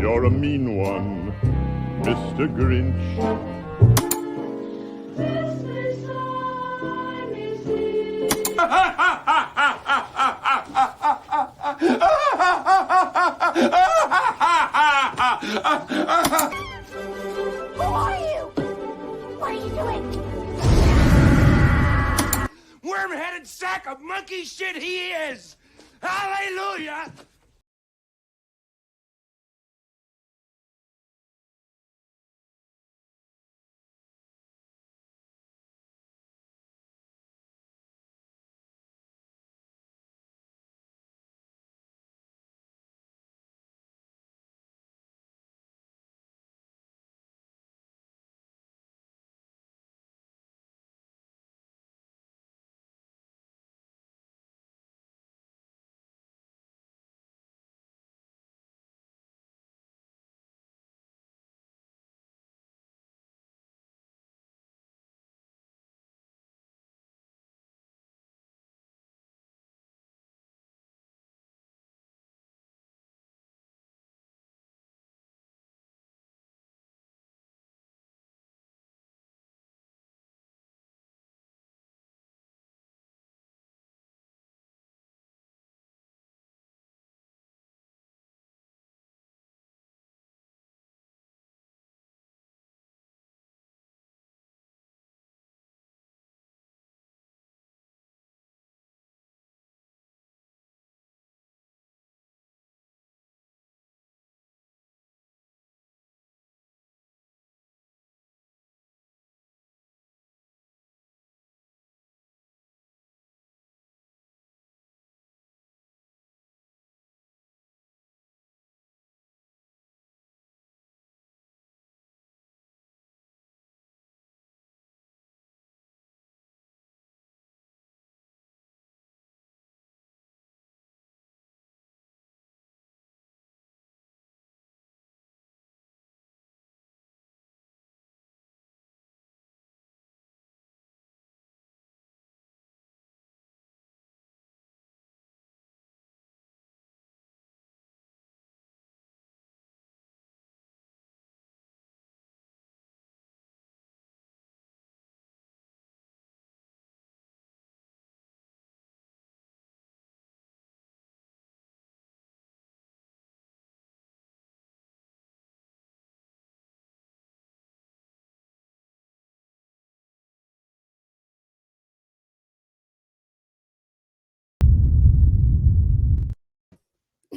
You're a mean one, Mr. Grinch. Christmas time is here. Who are you? What are you doing? Worm-headed sack of monkey shit he is! Hallelujah!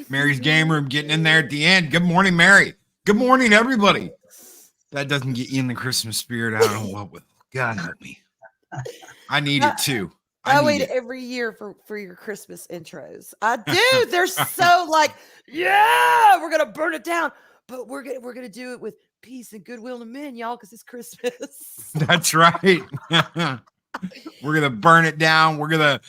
Mary's game room getting in there at the end. Good morning, Mary. Good morning, everybody. That doesn't get you in the Christmas spirit. I don't know what will. God help me. I need it too. I wait every year for your Christmas intros. I do. They're so like, yeah, we're gonna burn it down, but we're gonna do it with peace and goodwill to men, y'all, because it's Christmas. That's right. We're gonna burn it down. We're gonna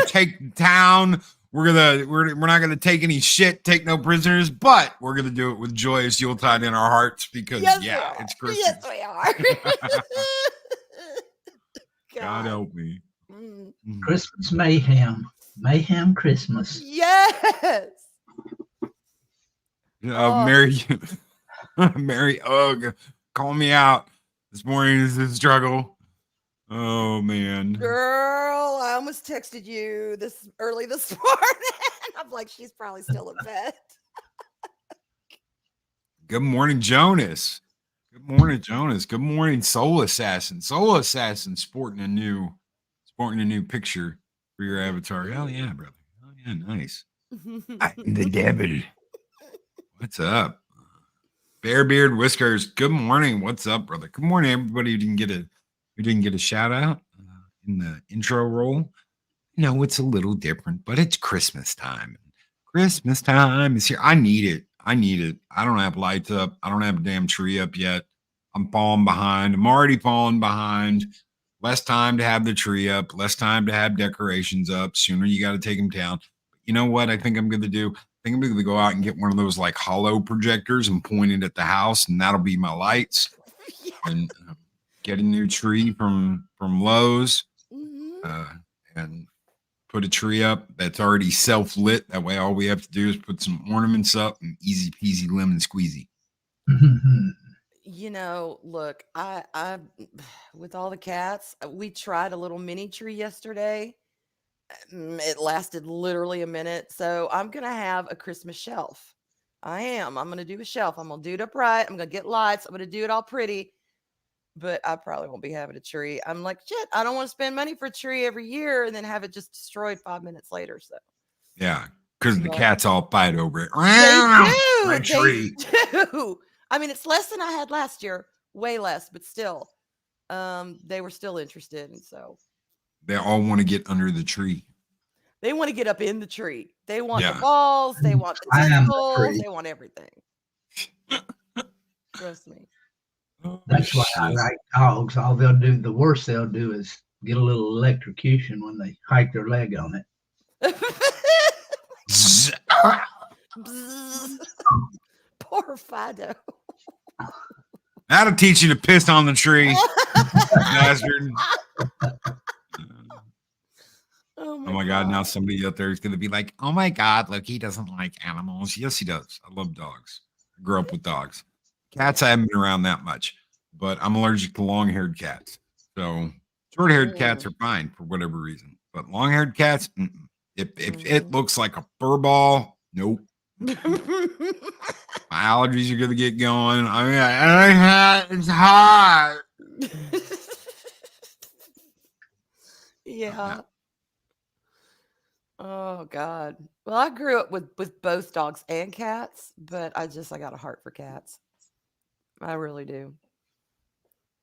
take the town. We're not gonna take any shit, take no prisoners, but we're gonna do it with joyous Yuletide in our hearts because it's Christmas. Yes, we are. God help me. Christmas mayhem Christmas. Yes. Mary, call me out. This morning is a struggle. Oh man, girl, I almost texted you early this morning. I'm like, she's probably still in bed. Good morning, Jonas. Good morning, Jonas. Good morning, Soul Assassin. Soul Assassin sporting a new picture for your avatar. Hell yeah, brother. Hell yeah, nice. I'm the devil. What's up? Bearbeard Whiskers. Good morning. What's up, brother? Good morning, everybody who didn't get a shout out in the intro roll. No, it's a little different, but it's Christmas time. Christmas time is here. I need it. I don't have lights up. I don't have a damn tree up yet. I'm falling behind. I'm already falling behind. Less time to have the tree up. Less time to have decorations up. Sooner you got to take them down. But you know what I think I'm going to do? I think I'm going to go out and get one of those like hollow projectors and point it at the house, and that'll be my lights. Yeah. And get a new tree from Lowe's and put a tree up that's already self-lit. That way all we have to do is put some ornaments up and easy peasy lemon squeezy. You know, look, I with all the cats, we tried a little mini tree yesterday. It lasted literally a minute. So I'm gonna have a Christmas shelf. I am. I'm gonna do a shelf. I'm gonna do it upright. I'm gonna get lights. I'm gonna do it all pretty. But I probably won't be having a tree. I'm like, shit, I don't want to spend money for a tree every year and then have it just destroyed 5 minutes later. So Yeah, because the But- cats all fight over it. they My do. tree. They do. I mean, it's less than I had last year, way less, but still, they were still interested. And so They all want to get under the tree. they want to get up in the tree. They want Yeah. the balls, they want the Climb the tentacles, tree. they want everything. Trust me. That's why I Shit. like dogs. All they'll do, the worst they'll do is get a little electrocution when they hike their leg on it. Zzz. Bzzz. Poor Fido. That'll teach you to piss on the tree, bastard. Oh Oh my God! Now somebody out there is going to be like, "Oh my God, look, he doesn't like animals." Yes, he does. I love dogs. I grew up with dogs. Cats, I haven't been around that much, but I'm allergic to long-haired cats. So short-haired cats are fine for whatever reason, but long-haired cats, if it looks like a fur ball, nope. My allergies are going to get going. I mean, it's hot. Yeah. Oh God. Well, I grew up with both dogs and cats, but I got a heart for cats. I really do.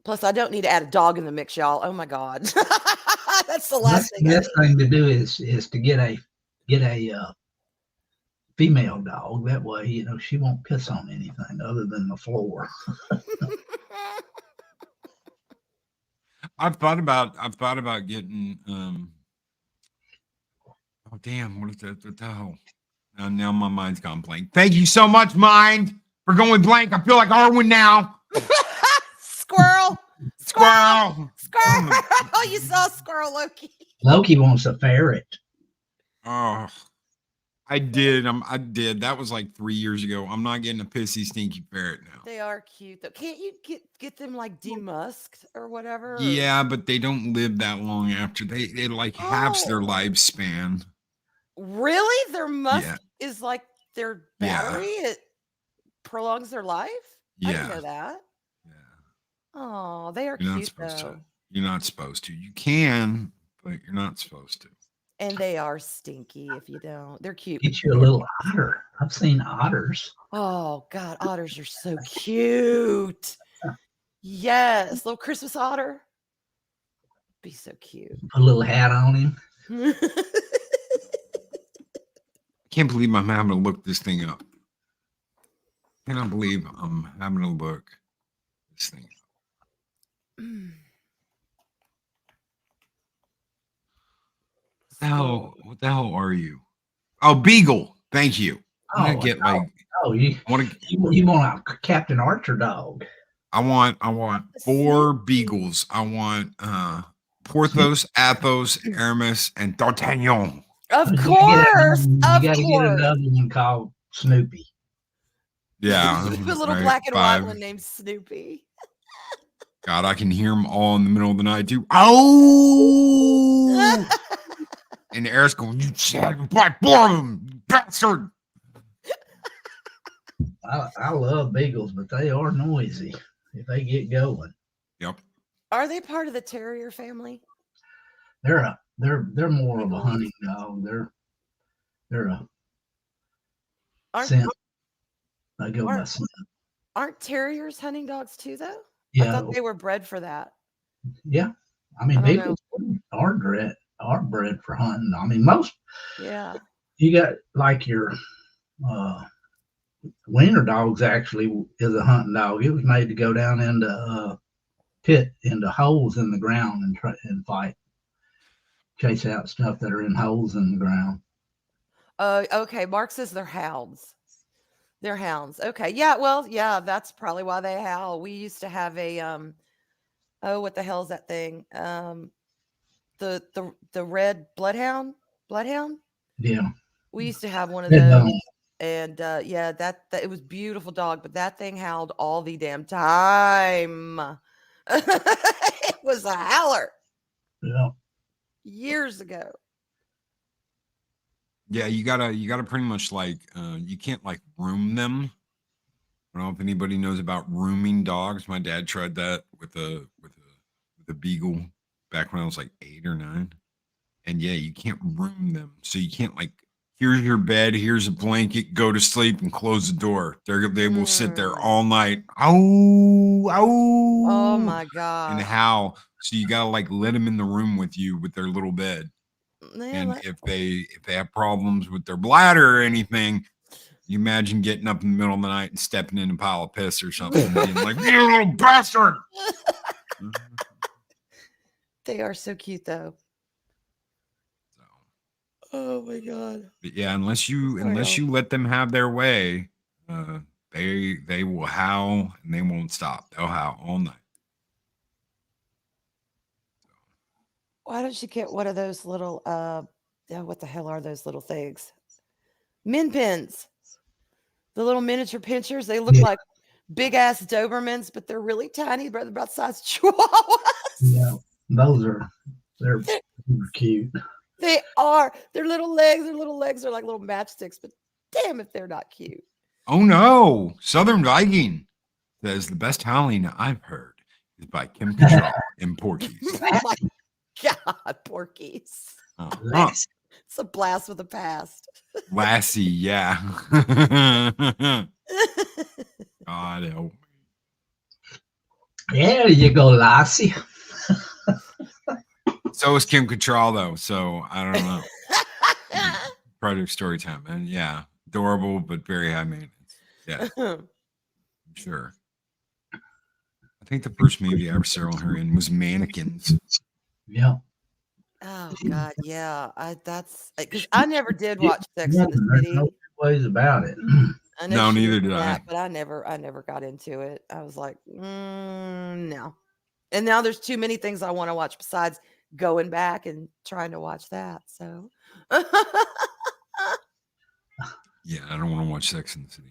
Plus, I don't need to add a dog in the mix, y'all. Oh my God. That's the last That's thing. the best thing to do is to get a female dog. That way, she won't piss on anything other than the floor. I've thought about getting oh damn, what the hell? Now my mind's gone blank. Thank you so much, mind, for going blank. I feel like Arwen now. Squirrel. Squirrel. Squirrel. Oh, you saw squirrel, Loki. Loki wants a ferret. Oh, I did. I did. That was like 3 years ago. I'm not getting a pissy, stinky ferret now. They are cute though. Can't you get them like demusked or whatever? Yeah, but they don't live that long after they like halves their lifespan. Really? Their musk Yeah. is like their Yeah. battery? It prolongs their life? I didn't Yeah. know that. Yeah. Oh, they are You're not cute supposed though. to. You're not supposed to. You can, but you're not supposed to. And they are stinky if you don't. They're cute. Get you a little otter. I've seen otters. Oh God, otters are so cute. Yes, little Christmas otter. Be so cute. Put a little hat on him. I can't believe I'm having to look this thing up. I cannot believe I'm having to look this thing up. What the hell are you? Oh, Beagle. Thank you. I'm gonna get like. You I want a Captain Archer dog? I want 4 beagles. I want Porthos, Athos, Aramis, and D'Artagnan. Of You course. Of gotta get course. another one called Snoopy. Yeah, The little right, black and white 5. one named Snoopy. God, I can hear them all in the middle of the night too. Oh! And Eric's going, "You said black them, you bastard!" I love beagles, but they are noisy if they get going. Yep. Are they part of the terrier family? They're more of a hunting dog. They're a Aren't, scent. They go by aren't- scent. aren't terriers hunting dogs too, though? I Yeah, thought they were bred for that. yeah. I mean, I don't know. beagles are bred for hunting. I mean, most Yeah. you got like your wiener dogs actually is a hunting dog. It was made to go down into holes in the ground and try and fight, chase out stuff that are in holes in the ground. Okay. Mark says they're hounds. They're hounds. Okay. Yeah. Well, yeah, that's probably why they howl. We used to have a what the hell is that thing? The red bloodhound bloodhound. Yeah. We used to have one of They those, don't. and yeah, that it was beautiful dog, but that thing howled all the damn time. It was a howler Yeah. years ago. Yeah, you gotta pretty much like you can't like room them. I don't know if anybody knows about rooming dogs. My dad tried that with a beagle back when I was like 8 or 9. And yeah, you can't room them. So you can't like, here's your bed, here's a blanket, go to sleep and close the door. They will sit there all night. Ow, ow. Oh my And gosh. howl. So you gotta like let them in the room with you with their little bed. Yeah, And if they have problems with their bladder or anything, you imagine getting up in the middle of the night and stepping in a pile of piss or something and being like, you little bastard. they are so cute though. Oh my god. But yeah, unless you Sorry. let them have their way, they will howl and they won't stop. They'll howl all night. Why don't you get one of those little what the hell are those little things? Min pins. The little miniature pinchers. They look Yeah. like big ass Dobermans, but they're really tiny, brother, about the size of Chihuahuas. Yeah. They're super cute. They are. Their little legs are like little matchsticks, but damn if they're not cute. Oh no, Southern Viking says the best howling I've heard is by Kim Cattrall in Porky's. Oh my god, Porkies. Uh-huh. It's a blast with the past. Lassie, yeah. God help me. There you go, Lassie. So is Kim Cattrall though, so I don't know. Project story time, and yeah, adorable but very high maintenance. Yeah, I'm sure. I think the first movie I ever saw her in was Mannequins. Yeah. Oh god, yeah. That's because I never did watch Sex Yeah, in the there's City. no two ways about it. I No, she neither was in did I. that, but I never got into it. I was like, no. And now there's too many things I want to watch besides going back and trying to watch that. So Yeah, I don't want to watch Sex in the City.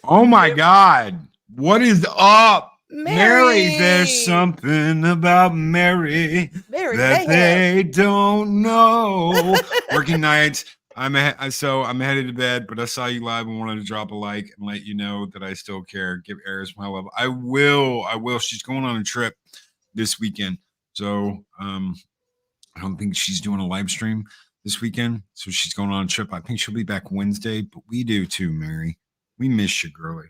Oh my God. What is up? Mary, there's something about Mary that they don't know. Working nights. I'm headed to bed, but I saw you live and wanted to drop a like and let you know that I still care. Give Eris my love. I will. She's going on a trip this weekend. So I don't think she's doing a live stream this weekend. So she's going on a trip. I think she'll be back Wednesday, but we do too, Mary. We miss you, girly.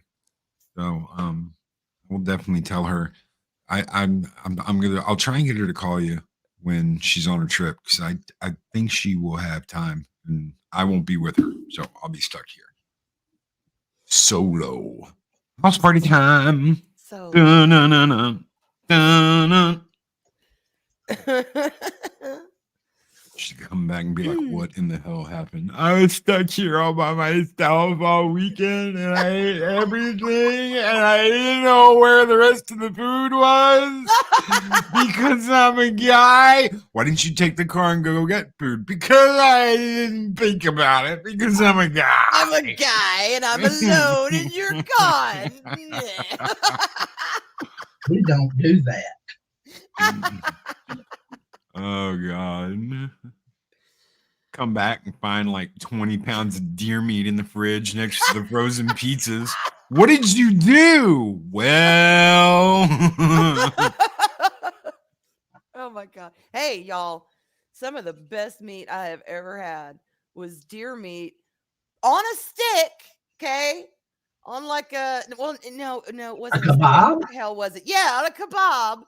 So we'll definitely tell her. I'll try and get her to call you when she's on her trip because I think she will have time and I won't be with her. So I'll be stuck here. Solo. House party time. So Dun-dun-dun-dun. Dun-dun. She'd come back and be like, what in the hell happened? I was stuck here all by myself all weekend and I ate everything and I didn't know where the rest of the food was because I'm a guy. Why didn't you take the car and go get food? Because I didn't think about it because I'm a guy. I'm a guy and I'm alone and you're gone. We don't do that. Oh God. Come back and find like 20 pounds of deer meat in the fridge next to the frozen pizzas. What did you do? Well, oh my God. Hey, y'all. Some of the best meat I have ever had was deer meat on a stick. Okay. On like it wasn't A kebab? what the hell was it? Yeah, on a kebab.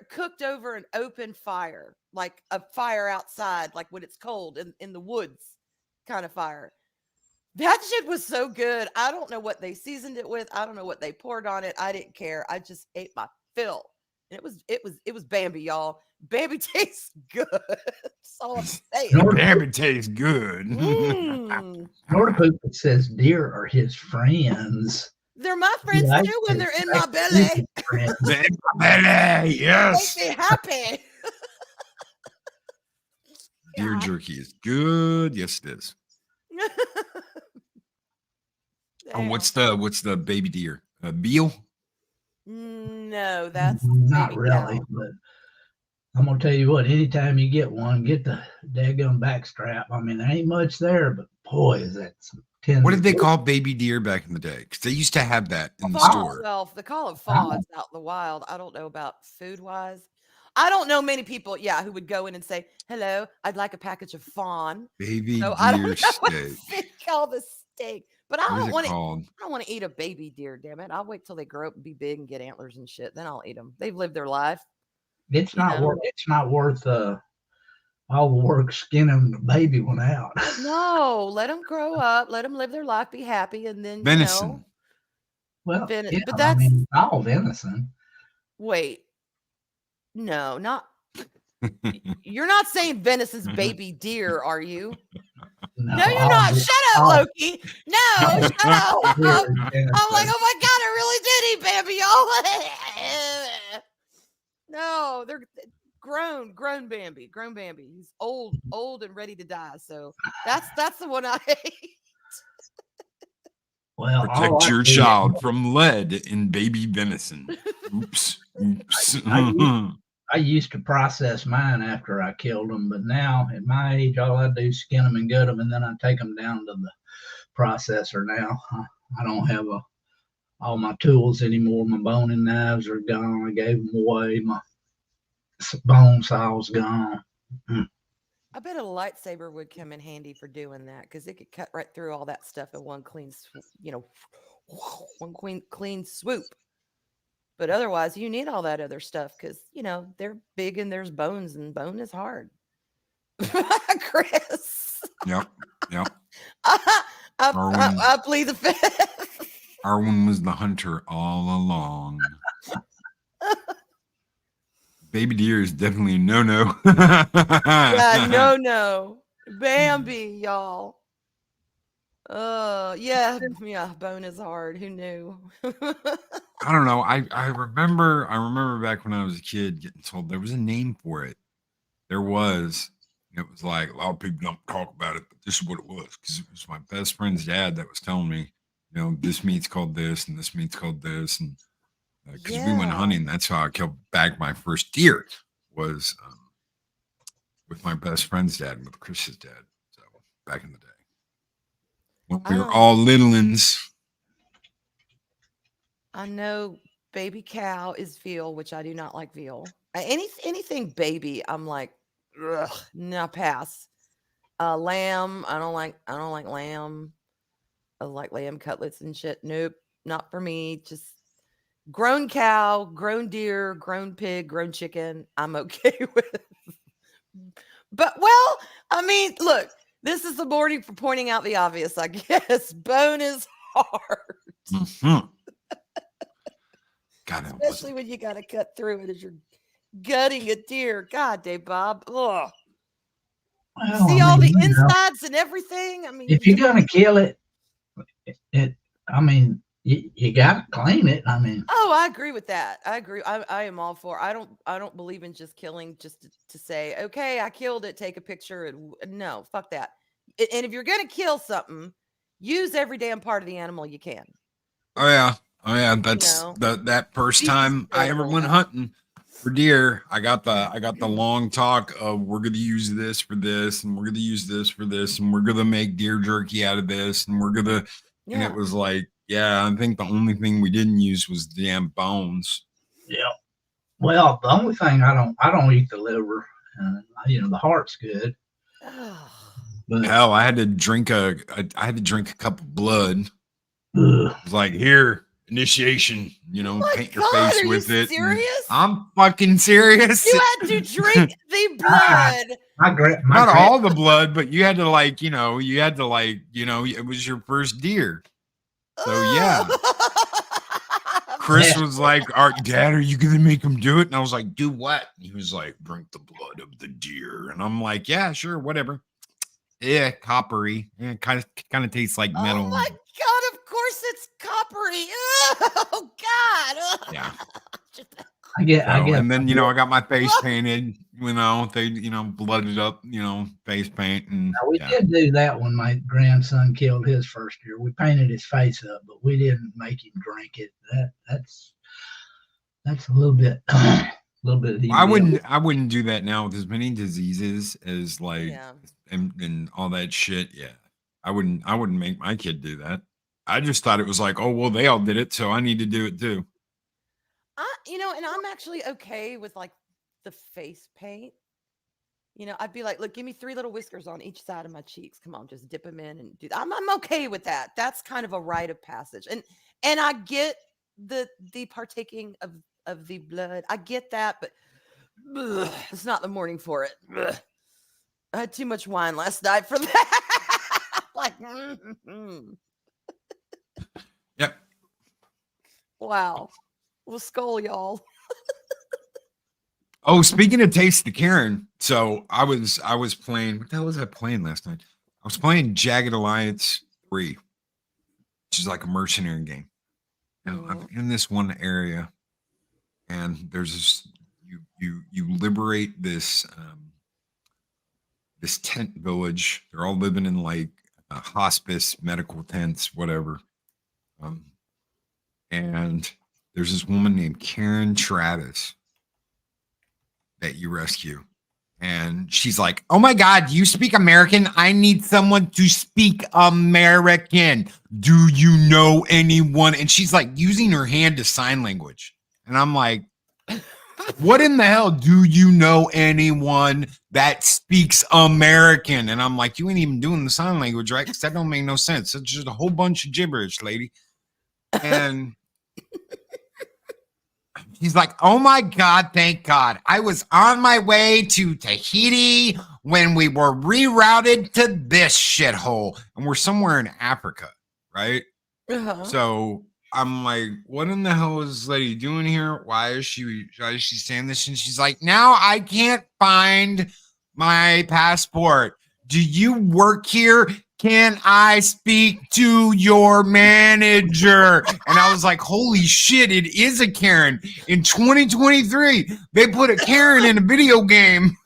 Cooked over an open fire, like a fire outside, like when it's cold in the woods kind of fire. That shit was so good. I don't know what they seasoned it with. I don't know what they poured on it. I didn't care. I just ate my fill. And it was Bambi, y'all. Bambi tastes good. That's all I'm saying. Bambi tastes good. Nordic says deer are his friends. They're my friends Yeah, too when they're in my belly. Belly, yes. Make me happy. Deer God. jerky is good. Yes, it is. Oh, what's the baby deer? Veal? No, that's Not baby really, cow. but I'm gonna tell you what. Anytime you get one, get the daggum backstrap. I mean, there ain't much there, but boy, is that some tender. What did they call baby deer back in the day? Because they used to have that in the Fawn store. itself, they call it fawns out in the wild. I don't know about food wise. I don't know many people, who would go in and say, "Hello, I'd like a package of fawn." Baby So I don't deer know what steak. they call the steak, but I What is don't it want to. called? I don't want to eat a baby deer. Damn it! I'll wait till they grow up and be big and get antlers and shit. Then I'll eat them. They've lived their life. It's You not know? worth. It's not worth all the work skinning the baby one out. No, let them grow up. Let them live their life, be happy, and then Venison. Well, But yeah, I that's mean, all venison. wait. No, not. You're not saying venison's baby deer, are you? No, No, you're all not. ve- Shut up, all- Loki. No, shut up. deer is I'm like, venison. oh my God, I really did eat Bambi, y'all. No, they're grown Bambi. He's old and ready to die. So that's the one I hate. Well, all Protect I your do- child from lead in baby venison. Oops. Oops. I used to process mine after I killed them, but now at my age, all I do is skin them and gut them, and then I take them down to the processor. Now I don't have all my tools anymore. My boning knives are gone. I gave them away. My bone saw's gone. I bet a lightsaber would come in handy for doing that because it could cut right through all that stuff in one clean, clean swoop. But otherwise, you need all that other stuff because they're big and there's bones, and bone is hard. Chris, Yep. I plead the fifth. Arwen was the hunter all along. Baby deer is definitely a no-no. Yeah, no, Bambi, y'all. Yeah, bone is hard. Who knew? I don't know. I remember back when I was a kid getting told there was a name for it. There was. It was like a lot of people don't talk about it, but this is what it was because it was my best friend's dad that was telling me, this meat's called this and this meat's called this, and because we went hunting, that's how I killed back my first deer was with my best friend's dad and with Chris's dad. So back in the day when we were all littlins. I know baby cow is veal, which I do not like veal. Anything baby, I'm like, ugh, no, pass. Lamb, I don't like lamb. I like lamb cutlets and shit. Nope, not for me. Just grown cow, grown deer, grown pig, grown chicken. I'm okay with. But I mean, look, this is the morning for pointing out the obvious, I guess. Bone is hard. Mm-hmm. God, Especially when you got to cut through it as you're gutting a deer. God, Dave Bob. Ugh. Well, See all the insides and everything. I mean, if you're gonna kill it, you gotta clean it. I mean, oh, I agree with that. I agree. I am all for. I don't believe in just killing just to say, okay, I killed it. Take a picture. And no, fuck that. And if you're gonna kill something, use every damn part of the animal you can. Oh yeah. That's that first time I ever went hunting for deer. I got the long talk of we're gonna use this for this, and we're gonna use this for this, and we're gonna make deer jerky out of this, and we're gonna. And it was like, yeah, I think the only thing we didn't use was the damn bones. Yeah. Well, the only thing I don't eat the liver. The heart's good. But hell, I had to drink a cup of blood. Ugh. It was like, here, initiation, paint your face with it. Serious? I'm fucking serious. You had to drink the blood. Not all the blood, but you had to it was your first deer. So yeah. Chris was like, Dad, are you going to make him do it? And I was like, do what? And he was like, drink the blood of the deer. And I'm like, yeah, sure, whatever. Yeah, coppery. Yeah, kind of tastes like metal. Oh my God, of course it's coppery. Oh God. Yeah. I get. So, I guess. and then I got my face painted. They blooded up. Face paint and We did do that when my grandson killed his first year. We painted his face up, but we didn't make him drink it. That's a little bit. I wouldn't do that now with as many diseases as Yeah. and all that shit. Yeah, I wouldn't make my kid do that. I just thought it was like, oh well, they all did it, so I need to do it too. And I'm actually okay with like the face paint. I'd be like, look, give me 3 little whiskers on each side of my cheeks. Come on, just dip them in and do that. I'm okay with that. That's kind of a rite of passage. And I get the partaking of the blood. I get that, but it's not the morning for it. I had too much wine last night for that. Like, Yep. Wow. Well, skull, y'all. Oh, speaking of Taste the Karen, so I was playing. What the hell was I playing last night? I was playing Jagged Alliance 3, which is like a mercenary game. And I'm in this one area, and there's this. You liberate this this tent village. They're all living in like hospice, medical tents, whatever. And there's this woman named Karen Travis that you rescue. And she's like, oh my God, you speak American? I need someone to speak American. Do you know anyone? And she's like using her hand to sign language. And I'm like, what in the hell? Do you know anyone that speaks American? And I'm like, you ain't even doing the sign language, right? Because that don't make no sense. It's just a whole bunch of gibberish, lady. And he's like, oh my God, thank God. I was on my way to Tahiti when we were rerouted to this shithole. And we're somewhere in Africa, right? Uh-huh. So I'm like, what in the hell is this lady doing here? Why is she saying this? And she's like, now I can't find my passport. Do you work here? Can I speak to your manager? And I was like, holy shit, it is a Karen. In 2023, they put a Karen in a video game.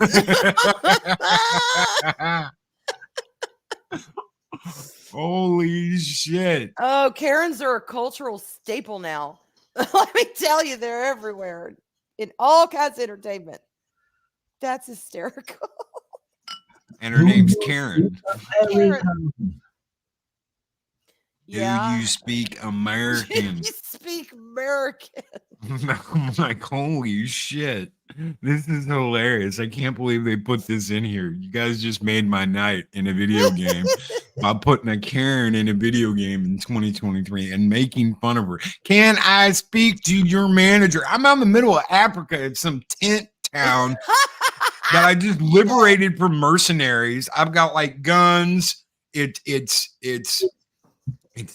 Holy shit. Oh, Karens are a cultural staple now. Let me tell you, they're everywhere in all kinds of entertainment. That's hysterical. And her name's Karen. Karen. Yeah. Do you speak American? You speak American. I'm like, holy shit. This is hilarious. I can't believe they put this in here. You guys just made my night in a video game by putting a Karen in a video game in 2023 and making fun of her. Can I speak to your manager? I'm out in the middle of Africa at some tent town that I just liberated from mercenaries. I've got like guns. It's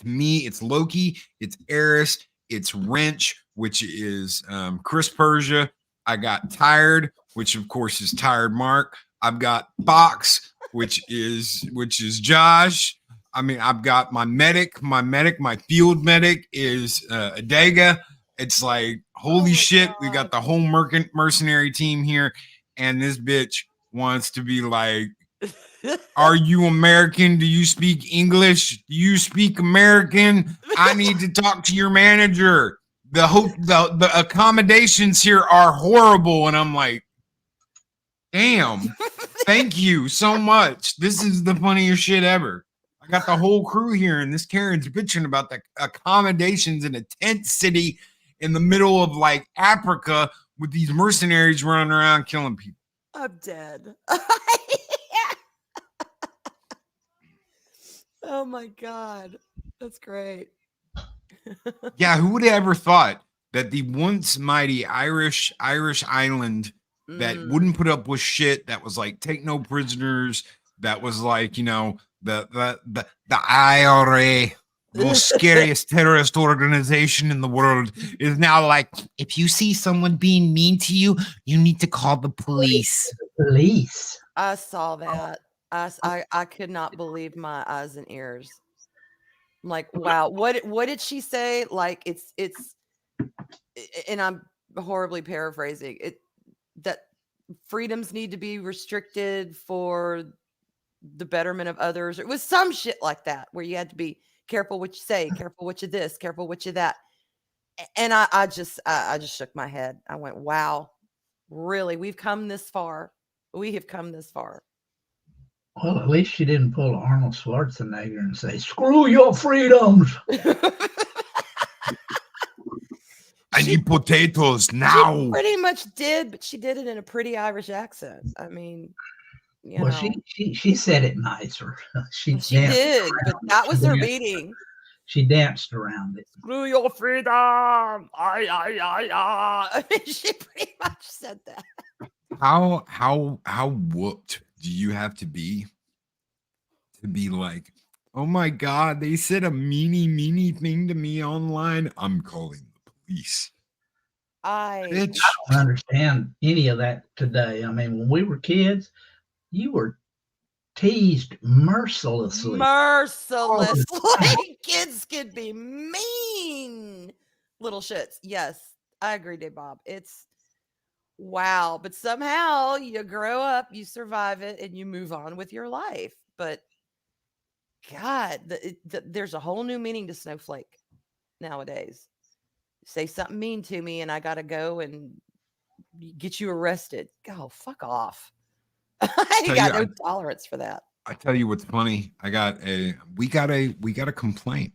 me, it's Loki, it's Eris, it's Wrench, which is Chris Persia. I got Tired, which of course is Tired Mark. I've got Fox, which is Josh. I mean, I've got my field medic is Adega. It's like, holy shit, God. we got the whole mercenary team here, and this bitch wants to be like, are you American? Do you speak English? Do you speak American? I need to talk to your manager. The accommodations here are horrible. And I'm like, damn, thank you so much. This is the funniest shit ever. I got the whole crew here, and this Karen's bitching about the accommodations in a tent city in the middle of like Africa with these mercenaries running around killing people. I'm dead. Oh my God. That's great. Yeah, who would have ever thought that the once mighty Irish island that wouldn't put up with shit, that was like take no prisoners, that was like, the IRA, the most scariest terrorist organization in the world, is now like, if you see someone being mean to you, you need to call the police. Police. I saw that. I could not believe my eyes and ears. I'm like, wow, what did she say? Like it's and I'm horribly paraphrasing it, that freedoms need to be restricted for the betterment of others. It was some shit like that where you had to be careful what you say, careful what you this, careful what you that. And I just shook my head. I went, wow, really? We've come this far. We have come this far. Well, at least she didn't pull Arnold Schwarzenegger and say, "Screw your freedoms." I She- need potatoes She now. pretty much did, but she did it in a pretty Irish accent. I mean, you Well, know, she said it nicer. She she danced did, but around it. that was She her danced- meeting. She danced around it. Screw your freedom. I mean, she pretty much said that. How whooped do you have to be like, oh my god, they said a meanie thing to me online. I'm calling the police. Bitch. I don't understand any of that today. I mean, when we were kids, you were teased mercilessly. Mercilessly. Kids could be mean little shits. Yes, I agree, Dave Bob. It's wow. But somehow you grow up, you survive it, and you move on with your life. But God, there's a whole new meaning to snowflake nowadays. Say something mean to me, and I got to go and get you arrested. Go fuck off. I ain't got no tolerance for that. I tell you what's funny. We got a complaint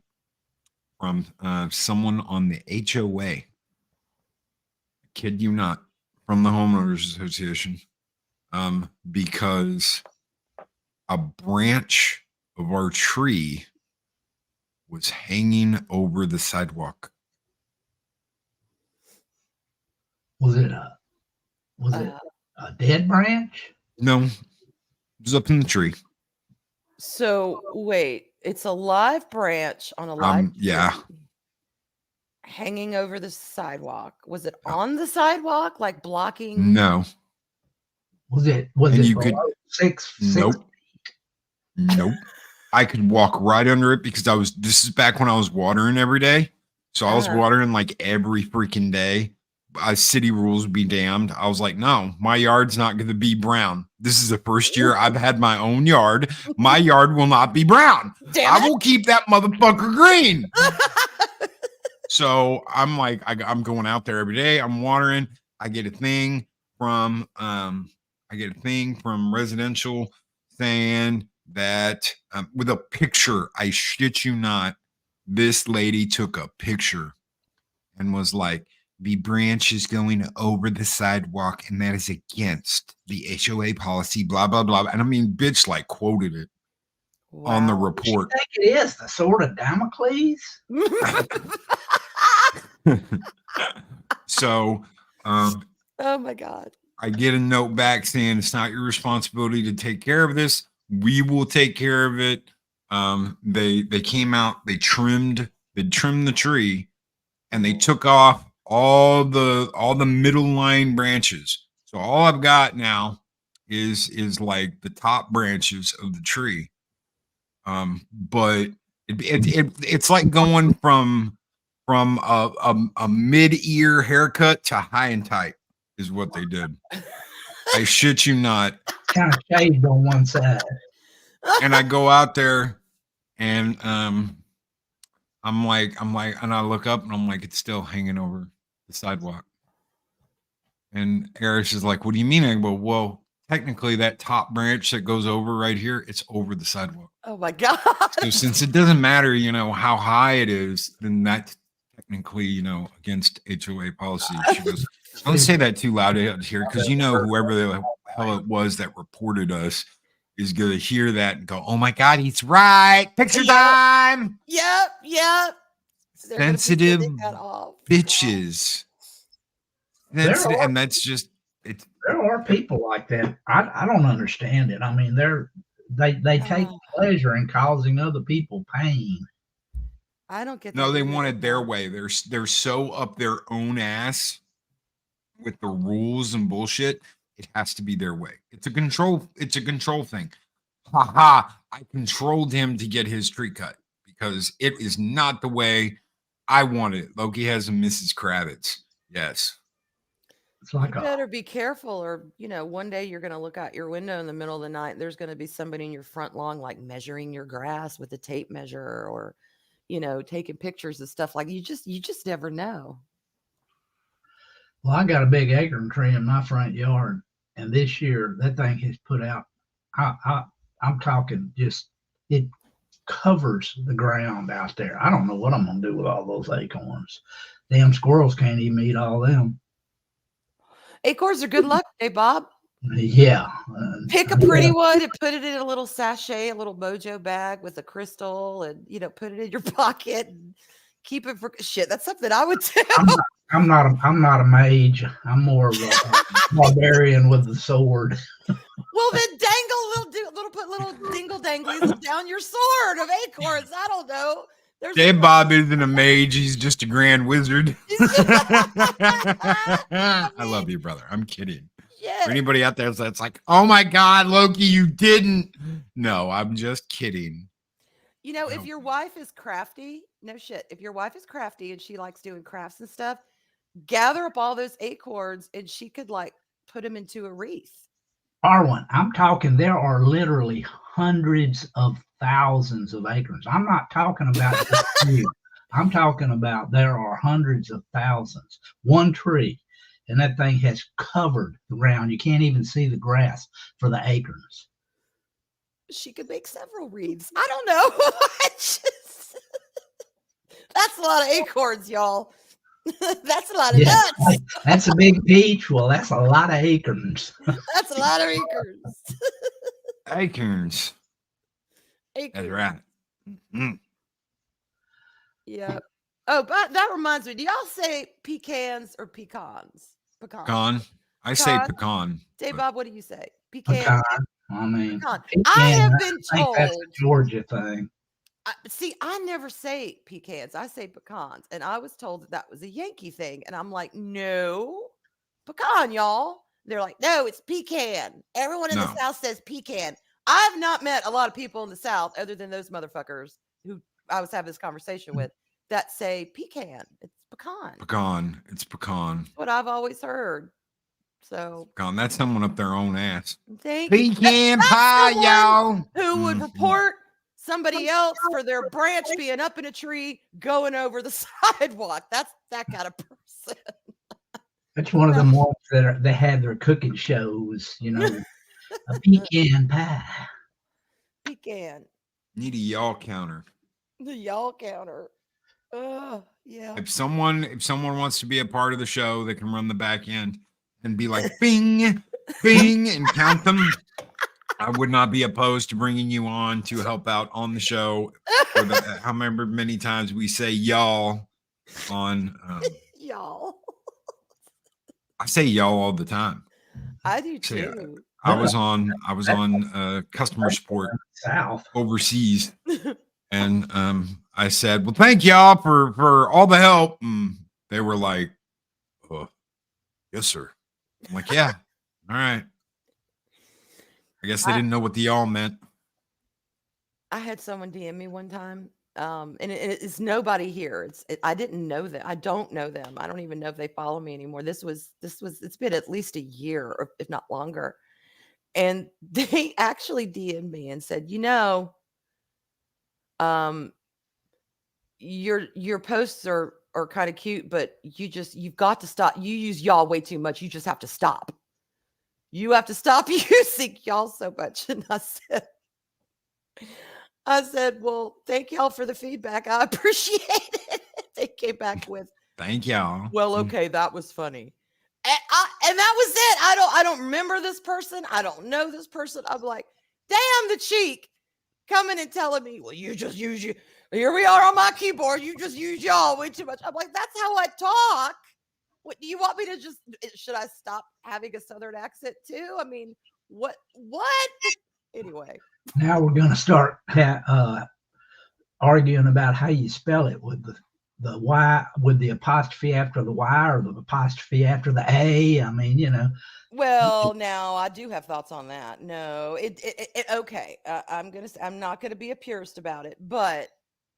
from someone on the HOA. I kid you not, from the homeowners association, because a branch of our tree was hanging over the sidewalk. Was it a dead branch? No, it was up in the tree. So wait, it's a live branch on a live Yeah. tree hanging over the sidewalk. Was it on the sidewalk, like blocking? No. Was it you below could- six? Nope. I could walk right under it because this is back when I was watering every day. So I was watering like every freaking day. City rules be damned. I was like, no, my yard's not going to be brown. This is the first year I've had my own yard. My yard will not be brown. I will keep that motherfucker green. So I'm like, I'm going out there every day. I'm watering. I get a thing from residential saying that with a picture. I shit you not. This lady took a picture and was like, the branch is going over the sidewalk, and that is against the HOA policy, blah, blah, blah. And I mean, bitch, like, quoted it on the report. I think it is the sword of Damocles. So, oh my God. I get a note back saying it's not your responsibility to take care of this. We will take care of it. They came out, they trimmed the tree, and they took off all the middle line branches. So all I've got now is like the top branches of the tree. But it's like going from a mid-ear haircut to high and tight is what they did. I shit you not. Kind of shaved on one side. And I go out there and I'm like, and I look up and I'm like, it's still hanging over the sidewalk. And Eris is like, what do you mean? I go, well, technically that top branch that goes over right here, it's over the sidewalk. Oh my God. So since it doesn't matter, how high it is, then that's technically, against HOA policy. She goes, don't say that too loud out here, because whoever the hell it was that reported us is going to hear that and go, oh my God, he's right. Picture time. Yep. Sensitive bitches. And that's just it. There are people like that. I don't understand it. I mean, they take pleasure in causing other people pain. I don't get that. No, they want it their way. They're so up their own ass with the rules and bullshit. It has to be their way. It's a control thing. Ha! I controlled him to get his tree cut because it is not the way I want it. Loki has a Mrs. Kravitz. Yes. It's like You a better be careful, or one day you're going to look out your window in the middle of the night. There's going to be somebody in your front lawn, like measuring your grass with a tape measure, or taking pictures of stuff. Like you just never know. well, I got a big acorn tree in my front yard, and this year that thing has put out. I'm talking just it covers the ground out there. I don't know what I'm gonna do with all those acorns. Damn squirrels can't even eat all them. Acorns are good luck, hey Bob. Yeah. Pick a pretty one and put it in a little sachet, a little mojo bag with a crystal, and put it in your pocket and keep it for shit. That's something I would do. I'm not a mage. I'm more of a barbarian with the sword. Well, then put little dingle danglies down your sword of acorns. I don't know. J Bob isn't a mage, he's just a grand wizard. I love you, brother. I'm kidding. For anybody out there that's like, oh my God, Loki, you didn't. No, I'm just kidding. If your wife is crafty, no shit. If your wife is crafty and she likes doing crafts and stuff, gather up all those acorns and she could put them into a wreath. Arwen, I'm talking, there are literally hundreds of thousands of acorns. I'm not talking about just a few. I'm talking about there are hundreds of thousands. One tree, and that thing has covered the ground. You can't even see the grass for the acorns. She could make several wreaths. I don't know. That's a lot of acorns, y'all. That's a lot of nuts. That's a big peach. Well, that's a lot of acorns. That's a lot of acorns. Acorns. That's right. Mm-hmm. Yeah. Oh, but that reminds me. Do y'all say pecans or pecans? Pecan. I say pecan. Dave Bob, what do you say? Pecan. I mean, pecan. Pecan, I have been told. That's a Georgia thing. I never say pecans. I say pecans. And I was told that was a Yankee thing. And I'm like, no, pecan, y'all. They're like, no, it's pecan. Everyone in the South says pecan. I've not met a lot of people in the South, other than those motherfuckers who I was having this conversation with, that say pecan. It's pecan. Pecan. It's pecan. That's what I've always heard. So pecan. That's someone up their own ass. Thank you. Pecan pie, y'all. Who would report somebody else for their branch being up in a tree going over the sidewalk. That's that kind of person. That's one of the ones that they had their cooking shows, a pecan pie. Pecan. Need a y'all counter. The y'all counter. Yeah. If someone wants to be a part of the show, they can run the back end and be like, bing, bing, and count them. I would not be opposed to bringing you on to help out on the show. However many times we say y'all on y'all. I say y'all all the time. I do too. I was on customer support overseas, and I said, well, thank y'all for all the help. And they were like, yes, sir. I'm like, yeah, all right. I guess they didn't know what the y'all meant. I had someone DM me one time, and it's nobody here. I didn't know them. I don't know them. I don't even know if they follow me anymore. It's been at least a year, or if not longer. And they actually DM'd me and said, your posts are kind of cute, but you've got to stop. You use y'all way too much. You just have to stop. You have to stop using y'all so much. And I said, well, thank y'all for the feedback. I appreciate it. They came back with, thank y'all. Well, okay, that was funny. And that was it. I don't remember this person. I don't know this person. I'm like, damn, the cheek coming and telling me, well, you just use you. Here we are on my keyboard. You just use y'all way too much. I'm like, that's how I talk. What do you want me to should I stop having a Southern accent too? I mean, what? Anyway. Now we're going to start arguing about how you spell it with the Y, with the apostrophe after the Y, or the apostrophe after the A. I mean, Well, now I do have thoughts on that. No, okay. I'm not going to be a purist about it, but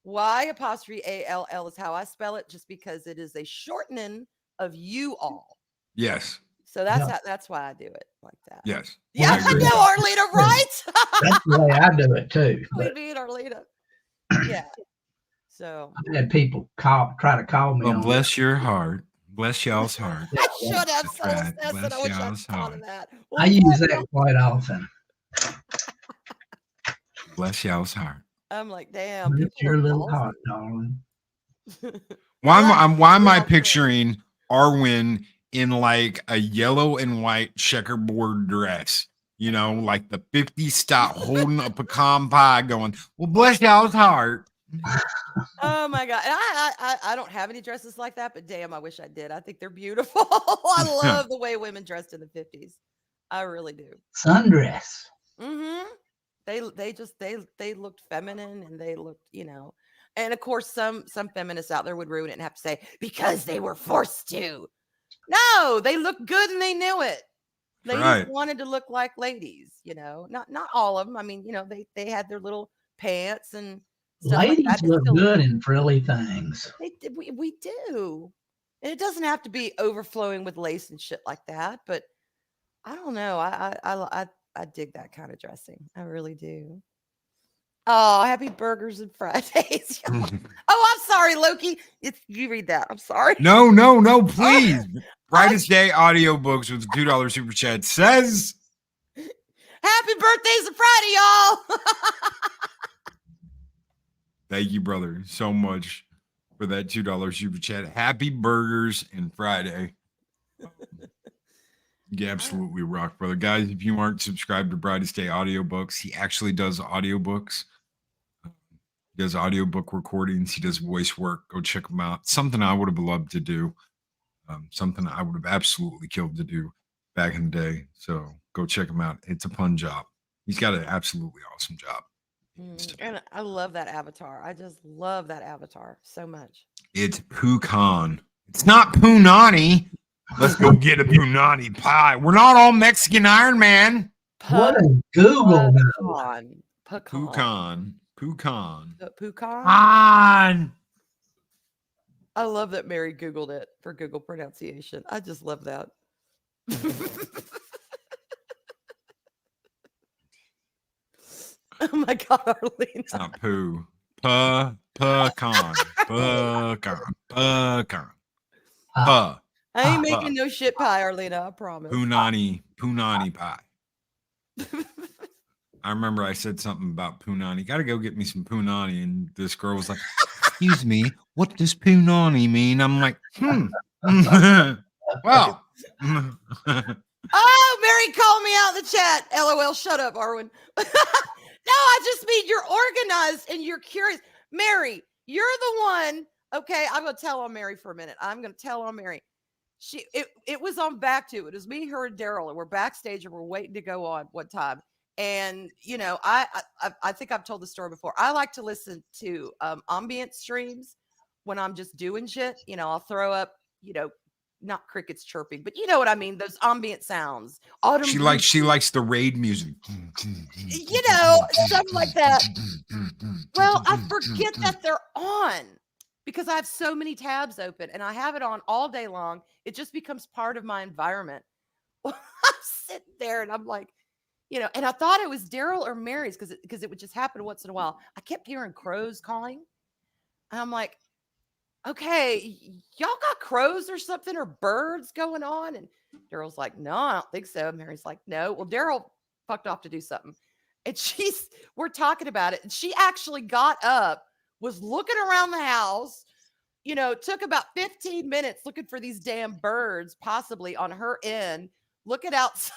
Y apostrophe ALL is how I spell it, just because it is a shortening of you all. Yes. So that's Yeah. that's why I do it like that. Yes. Yeah, I I agree. know, Arlena, right? That's the way I do it too. We But beat Arlena. Yeah. So I had people try to call me Well, on bless your heart. Bless y'all's heart. I should have That's soul right. assassin. I Bless wish I'd y'all's thought heart. of that. I Well, use that quite often. Bless y'all's heart. I'm like, damn, Bless people your are little ballsy. heart, darling. Why am I Yeah. picturing Arwen in like a yellow and white checkerboard dress? You know, like the 50s style, holding a pecan pie, going, "Well, bless y'all's heart." Oh my god! And I don't have any dresses like that, but damn, I wish I did. I think they're beautiful. I love the way women dressed in the 50s. I really do. Sundress. Mm-hmm. They looked feminine and they looked, and of course some feminists out there would ruin it and have to say because they were forced to. No, they looked good and they knew it. Ladies Right. wanted to look like ladies, not all of them. I mean, they had their little pants and stuff like Ladies that. It look still good in frilly things. we do. And it doesn't have to be overflowing with lace and shit like that, but I don't know. I dig that kind of dressing. I really do. Oh, happy burgers and Fridays. Oh, I'm sorry, Loki. You read that. I'm sorry. No, please. Brightest Day audiobooks with $2 super chat says, Happy birthdays and Friday, y'all. thank you, brother, so much for that $2 super chat. Happy burgers and Friday. You absolutely rock, brother. Guys, if you aren't subscribed to Brightest Day audiobooks, he actually does audiobooks. He does audiobook recordings. He does voice work. Go check him out. Something I would have loved to do. Something I would have absolutely killed to do back in the day. So go check him out. It's a fun job. He's got an absolutely awesome job. And I love that avatar. I just love that avatar so much. It's Pukan. It's not Punani. Let's go get a Punani pie. We're not all Mexican Iron Man. What a Google now. Pecan. Pukan. Pecan. On. I love that Mary Googled it for Google pronunciation. I just love that. Oh my God, Arlene. It's not poo. Pecan. Pecan. I ain't making no shit pie, Arlena. I promise. Punani pie. I remember I said something about punani. Got to go get me some punani. And this girl was like, excuse me, what does punani mean? I'm like, well. Oh, Mary called me out in the chat. LOL, shut up, Arwen. No, I just mean you're organized and you're curious. Mary, you're the one. Okay, I'm going to tell on Mary for a minute. I'm going to tell on Mary. It was on Back To. It was me, her, and Daryl, and we're backstage and we're waiting to go on one time. And, I think I've told the story before. I like to listen to ambient streams when I'm just doing shit. I'll throw up, not crickets chirping, but you know what I mean? Those ambient sounds. She likes the raid music. Something like that. Well, I forget that they're on because I have so many tabs open and I have it on all day long. It just becomes part of my environment. I'm sitting there and I'm like, and I thought it was Daryl or Mary's because it would just happen once in a while. I kept hearing crows calling. And I'm like, okay, y'all got crows or something or birds going on? And Daryl's like, no, I don't think so. Mary's like, no. Well, Daryl fucked off to do something. And we're talking about it. And she actually got up, was looking around the house, took about 15 minutes looking for these damn birds, possibly on her end, looking outside.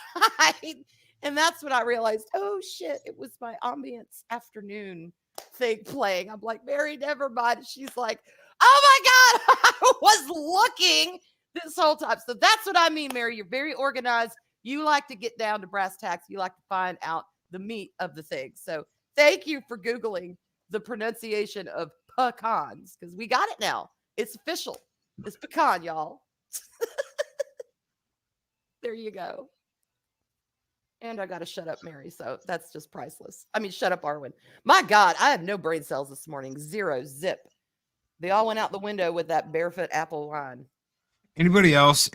And that's when I realized, oh shit, it was my ambience afternoon thing playing. I'm like, Mary, never mind. She's like, oh my God, I was looking this whole time. So that's what I mean, Mary. You're very organized. You like to get down to brass tacks. You like to find out the meat of the thing. So thank you for Googling the pronunciation of pecans because we got it now. It's official. It's pecan, y'all. There you go. And I got to shut up, Mary. So that's just priceless. I mean, shut up, Arwen. My God, I have no brain cells this morning. Zero, zip. They all went out the window with that barefoot apple wine. Anybody else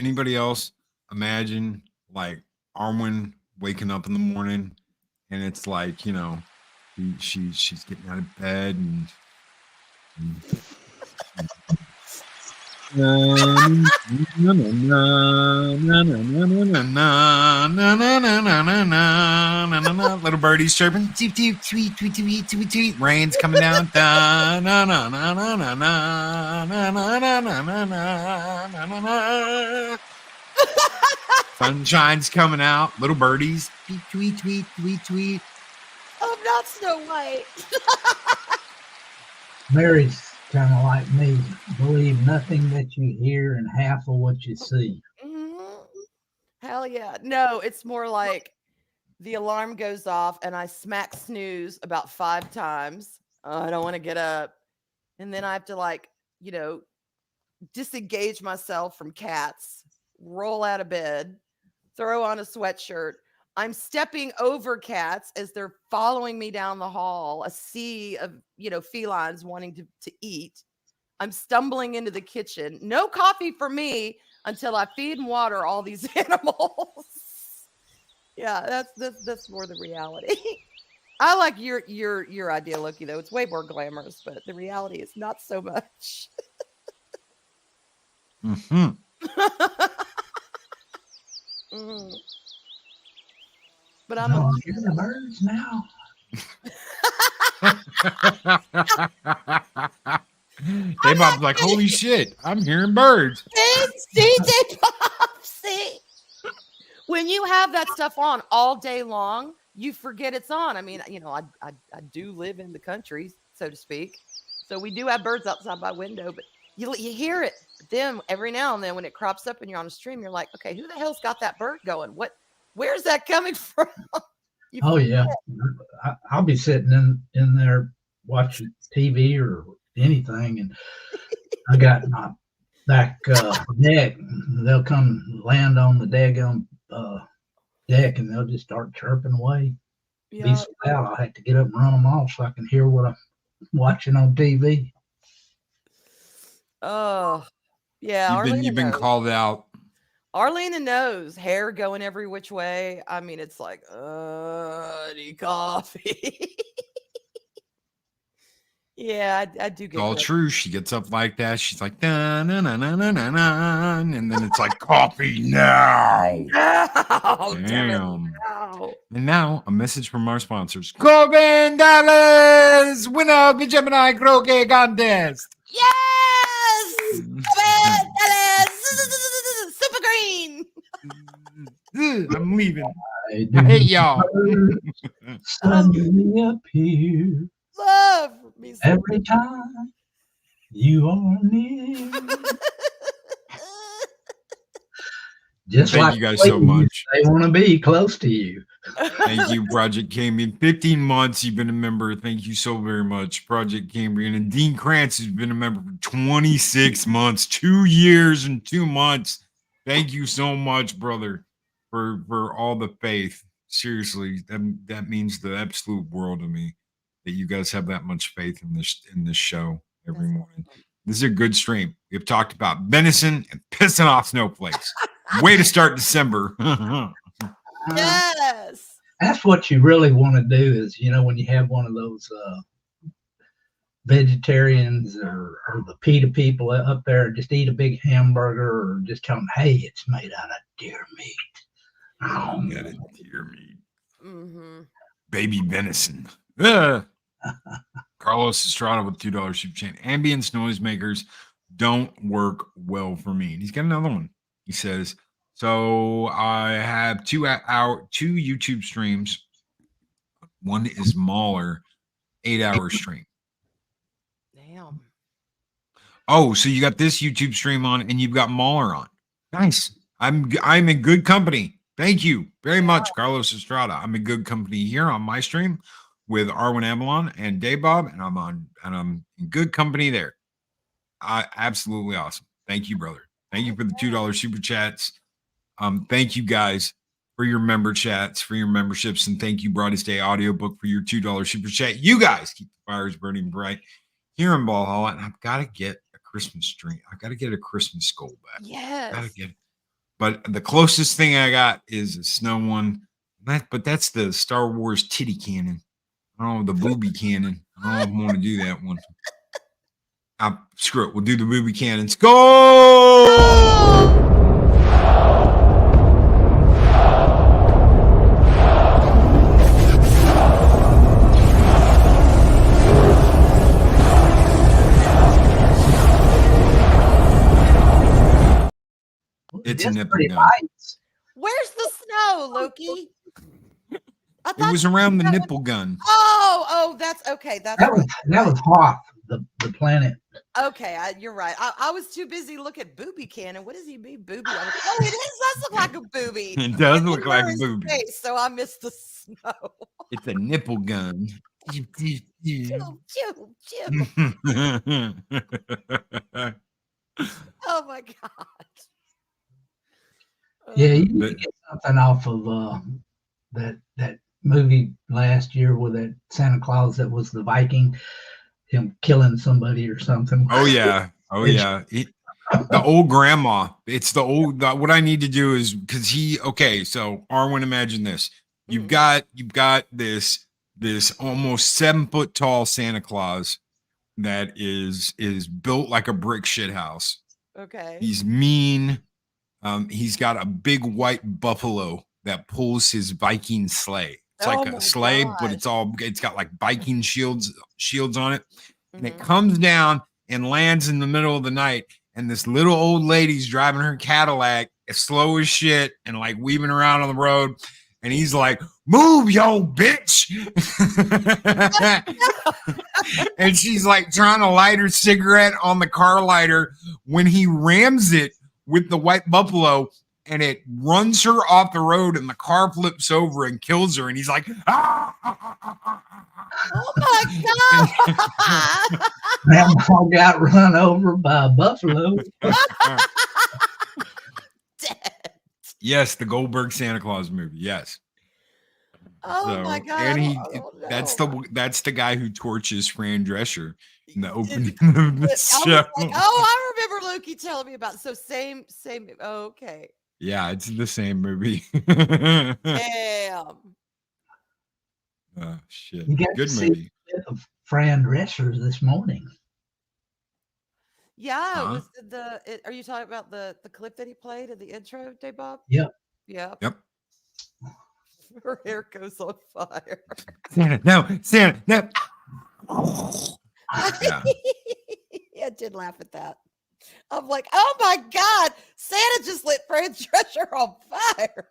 imagine like Arwen waking up in the morning, and it's like she's getting out of bed and little birdies chirping, tweet, tweet, tweet, tweet, tweet, tweet, tweet. Rain's coming down. Da, na, na, na, na, na, na, na, na, na, na, na, na, na, na. Sunshine's coming out. Little birdies, tweet, tweet, tweet, tweet, tweet. I'm not Snow White. Mary's kind of like me. Believe nothing that you hear and half of what you see. Mhm. Hell yeah. No, it's more like the alarm goes off and I smack snooze about 5 times. I don't want to get up. And then I have to disengage myself from cats, roll out of bed, throw on a sweatshirt. I'm stepping over cats as they're following me down the hall, a sea of, felines wanting to eat. I'm stumbling into the kitchen. No coffee for me until I feed and water all these animals. Yeah, that's more the reality. I like your idea, Loki, though. It's way more glamorous, but the reality is not so much. Mm-hmm. But I'm I hear the birds now. Bob's like, holy shit, I'm hearing birds. DJ Bob, see? When you have that stuff on all day long, you forget it's on. I mean, I do live in the country, so to speak. So we do have birds outside my window, but you hear it. But then every now and then when it crops up and you're on a stream, you're like, okay, who the hell's got that bird going? Where's that coming from? Oh yeah, I'll be sitting in there watching TV or anything, and I got my back deck. They'll come land on the daggone deck, and they'll just start chirping away. Yeah. Be so loud, I'll have to get up and run them off so I can hear what I'm watching on TV. Oh, yeah. You've been called out. Arlena knows, hair going every which way. I mean, it's like, I need coffee. Yeah, I do get It's all that. true. She gets up like that. She's like, na, na, na, na, na, na, na, and then it's like, coffee now. Oh, Damn. no. And now a message from our sponsors. Corbin Dallas, winner of the Gemini Croquet Contest. Yes! Super green. I'm leaving. I Hey, y'all. Suddenly appear Love me some every time you are near. Just Thank like you guys so much. They want to be close to you. Thank you, Project Cambrian. 15 months you've been a member. Thank you so very much, Project Cambrian. And Dean Krantz has been a member for 26 months, 2 years and 2 months. Thank you so much, brother, for all the faith. Seriously, that means the absolute world to me that you guys have that much faith in this show every morning. This is a good stream. We've talked about venison and pissing off snowflakes. Way to start December. Yes. That's what you really want to do is, when you have one of those vegetarians or the PETA people up there, just eat a big hamburger or just tell them, hey, it's made out of deer meat. Got it, deer meat. Mm-hmm. Baby venison. Carlos Estrada with $2 super chat. Ambience noisemakers don't work well for me. And he's got another one. He says, so I have two YouTube streams. One is Mahler, 8-hour stream. Damn. Oh, so you got this YouTube stream on and you've got Mahler on. Nice. I'm in good company. Thank you very much, Carlos Estrada. I'm in good company here on my stream with Arwen Avalon and Dave Bob, and I'm in good company there. Absolutely awesome. Thank you, brother. Thank you for the $2 super chats. Thank you guys for your member chats, for your memberships, and thank you, Broadest Day Audiobook, for your $2 super chat. You guys keep the fires burning bright here in Valhalla, and I've got to get a Christmas tree. I've got to get a Christmas skull back. Yes. Gotta get it. But the closest thing I got is a snow one. But that's the Star Wars titty cannon. I don't know, the booby cannon. I don't know if I want to do that one. Screw it. We'll do the booby cannons. Go! It's a nipple pretty gun. nice. Where's the snow, Loki? I It was around the nipple gun. Oh, that's okay. That's That was Hoth, the planet. okay. You're right. I was too busy looking at booby cannon. What does he mean, booby? Oh, it does look like a booby. It does And look then like a there's booby. face, so I missed the snow. It's a nipple gun. Choo, choo, choo. Oh my god. Yeah, you need to get something off of that movie last year with that Santa Claus that was the Viking, him killing somebody or something. Oh yeah. The old grandma. It's the old. What I need to do is because so Arwen, imagine this. You've got this almost 7 foot tall Santa Claus that is built like a brick shit house. Okay. He's mean. He's got a big white buffalo that pulls his Viking sleigh. It's like a sleigh, but it's got like Viking shields on it. And it comes down and lands in the middle of the night. And this little old lady's driving her Cadillac slow as shit and like weaving around on the road. And he's like, "Move, yo, bitch." And she's like trying to light her cigarette on the car lighter when he rams it with the white buffalo and it runs her off the road and the car flips over and kills her. And he's like, "Ah!" Oh my god. Grandma got run over by a buffalo. Dead. Yes, the Goldberg Santa Claus movie. Yes. Oh my god. And that's the guy who torches Fran Drescher in the opening of the show. I remember Loki telling me about it. So same. Oh, okay. Yeah, it's the same movie. Damn. Oh shit. You got Good to see movie. a bit of Fran Drescher this morning. Yeah, it was are you talking about the clip that he played in the intro, Day Bob? Yep. Yeah. Yep. Her hair goes on fire. Santa, no. Yeah. I did laugh at that. I'm like, oh my god, Santa just lit Fran Drescher on fire.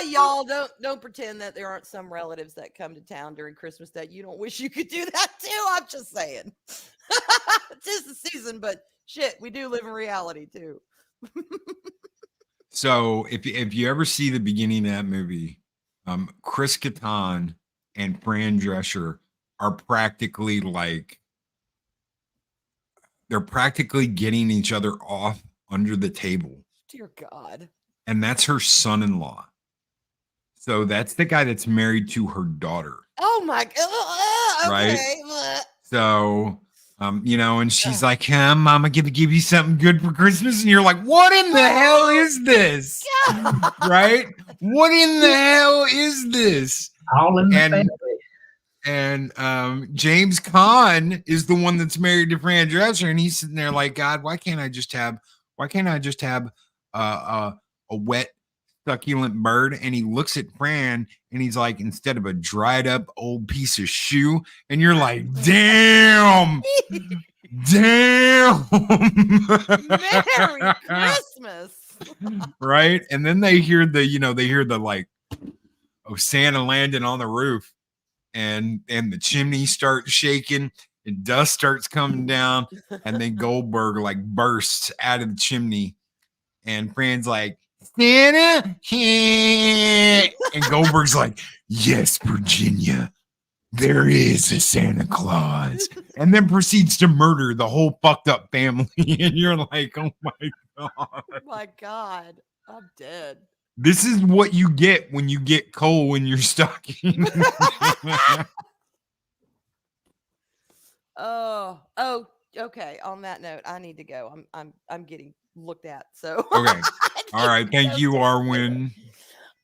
Y'all don't pretend that there aren't some relatives that come to town during Christmas that you don't wish you could do that too. I'm just saying. It's the season, but shit, we do live in reality too. So if you ever see the beginning of that movie, Chris Kattan and Fran Drescher are practically getting each other off under the table. Dear God. And that's her son-in-law. So that's the guy that's married to her daughter. Oh my god. Right? Okay. So and she's like, "Mama, give you something good for Christmas," and you're like, "What in the hell is this?" Right? What in the hell is this? All in the family. And James Caan is the one that's married to Fran Drescher, and he's sitting there like, "God, why can't I just have a wet, succulent bird?" And he looks at Fran and he's like, "Instead of a dried up old piece of shoe," and you're like, "Damn, damn." Merry Christmas. Right? And then they hear the like, oh, Santa landing on the roof, and the chimney starts shaking and dust starts coming down, and then Goldberg like bursts out of the chimney, and Fran's like, "Santa," and Goldberg's like, "Yes, Virginia, there is a Santa Claus," and then proceeds to murder the whole fucked up family. And you're like, "Oh my god, Oh my god, I'm dead." This is what you get when you get coal in your stocking." Oh, okay. On that note, I need to go. I'm getting looked at. So Okay. I All need right. to Thank go you, take care. Arwen.